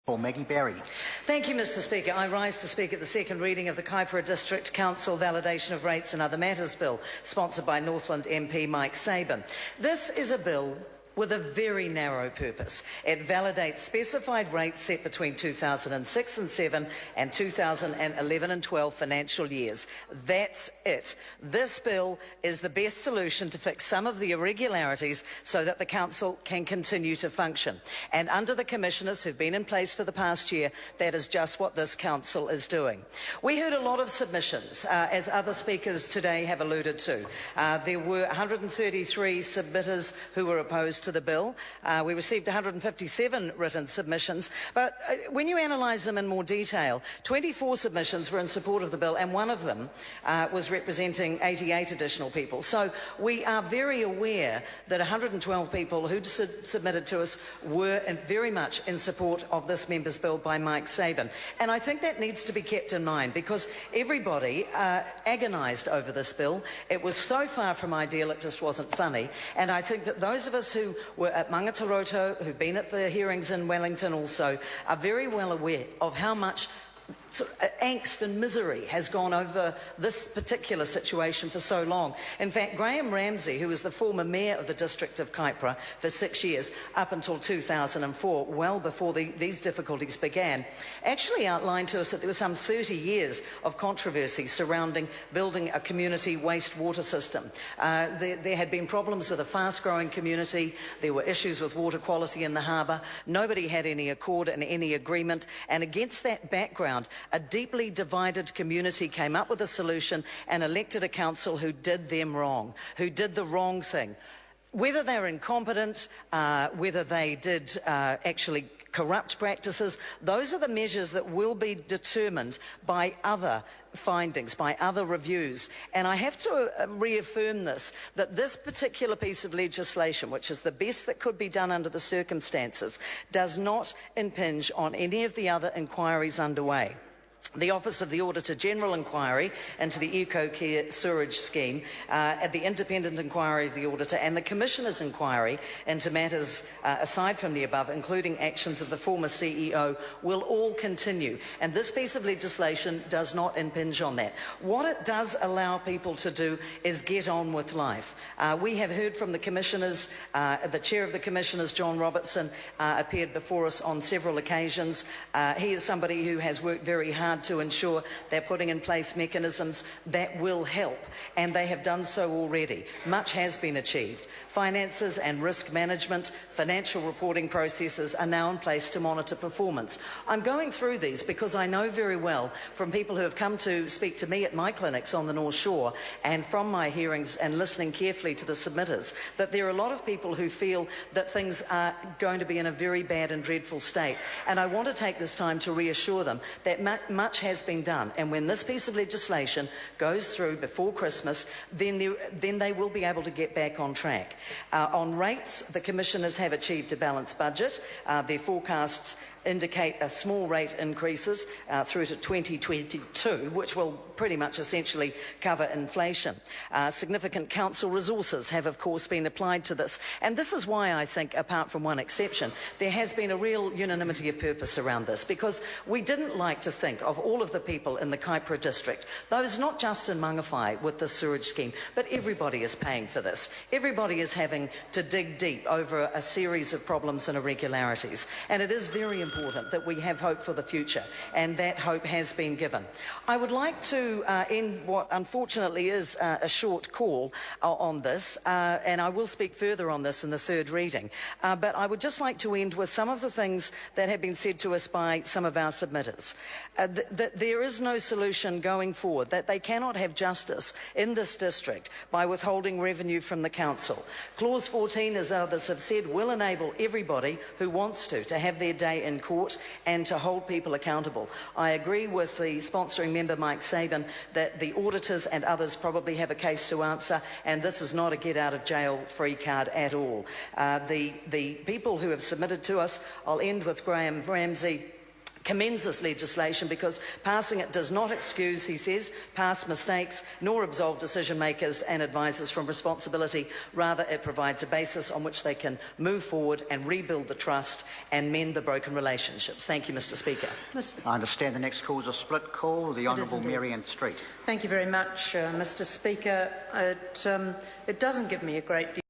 Maggie Berry. Thank you, Mr Speaker. I rise to speak at the second reading of the Kaipara District Council Validation of Rates and Other Matters Bill, sponsored by Northland MP Mike Sabin. This is a bill with a very narrow purpose. It validates specified rates set between 2006 and 7 and 2011 and 12 financial years. That's it. This bill is the best solution to fix some of the irregularities so that the Council can continue to function. And under the Commissioners who've been in place for the past year, that is just what this Council is doing. We heard a lot of submissions, as other speakers today have alluded to. There were 133 submitters who were opposed to the bill. We received 157 written submissions, but when you analyse them in more detail, 24 submissions were in support of the bill, and one of them was representing 88 additional people. So we are very aware that 112 people who submitted to us were very much in support of this member's bill by Mike Sabin. And I think that needs to be kept in mind, because everybody agonised over this bill. It was so far from ideal it just wasn't funny, and I think that those of us who were at Mangataroto, who've been at the hearings in Wellington also, are very well aware of how much angst and misery has gone over this particular situation for so long. In fact, Graham Ramsey, who was the former mayor of the district of Kaipara for 6 years, up until 2004, well before these difficulties began, actually outlined to us that there were some 30 years of controversy surrounding building a community wastewater system. There had been problems with a fast-growing community. There were issues with water quality in the harbour. Nobody had any accord and any agreement, and against that background, a deeply divided community came up with a solution and elected a council who did them wrong, who did the wrong thing. Whether they were incompetent, whether they did actually corrupt practices, those are the measures that will be determined by other findings, by other reviews. And I have to reaffirm this, that this particular piece of legislation, which is the best that could be done under the circumstances, does not impinge on any of the other inquiries underway. The Office of the Auditor-General inquiry into the Eco-Care sewerage scheme, the independent inquiry of the Auditor, and the Commissioner's inquiry into matters aside from the above, including actions of the former CEO, will all continue. And this piece of legislation does not impinge on that. What it does allow people to do is get on with life. We have heard from the Commissioners. The Chair of the Commissioners, John Robertson, appeared before us on several occasions. He is somebody who has worked very hard to ensure they're putting in place mechanisms that will help, and they have done so already. Much has been achieved. Finances and risk management, financial reporting processes are now in place to monitor performance. I'm going through these because I know very well from people who have come to speak to me at my clinics on the North Shore and from my hearings and listening carefully to the submitters that there are a lot of people who feel that things are going to be in a very bad and dreadful state. And I want to take this time to reassure them that much has been done, and when this piece of legislation goes through before Christmas, then they will be able to get back on track. On rates, the Commissioners have achieved a balanced budget. Their forecasts indicate a small rate increases through to 2022, which will pretty much essentially cover inflation. Significant council resources have, of course, been applied to this. And this is why I think, apart from one exception, there has been a real unanimity of purpose around this, because we didn't like to think of all of the people in the Kaipara district, those not just in Mangawhai with the sewage scheme, but everybody is paying for this. Everybody is having to dig deep over a series of problems and irregularities. And it is very important that we have hope for the future, and that hope has been given. I would like to end what unfortunately is a short call on this, and I will speak further on this in the third reading, but I would just like to end with some of the things that have been said to us by some of our submitters. That there is no solution going forward, that they cannot have justice in this district by withholding revenue from the council. Clause 14, as others have said, will enable everybody who wants to have their day in court and to hold people accountable. I agree with the sponsoring member Mike Sabin that the auditors and others probably have a case to answer, and this is not a get out of jail free card at all. The people who have submitted to us, I'll end with Graham Ramsey, commends this legislation because passing it does not excuse, he says, past mistakes nor absolve decision makers and advisors from responsibility. Rather, it provides a basis on which they can move forward and rebuild the trust and mend the broken relationships. Thank you, Mr. Speaker. I understand the next call is a split call. The Honourable Marianne Street. Thank you very much, Mr. Speaker. It doesn't give me a great deal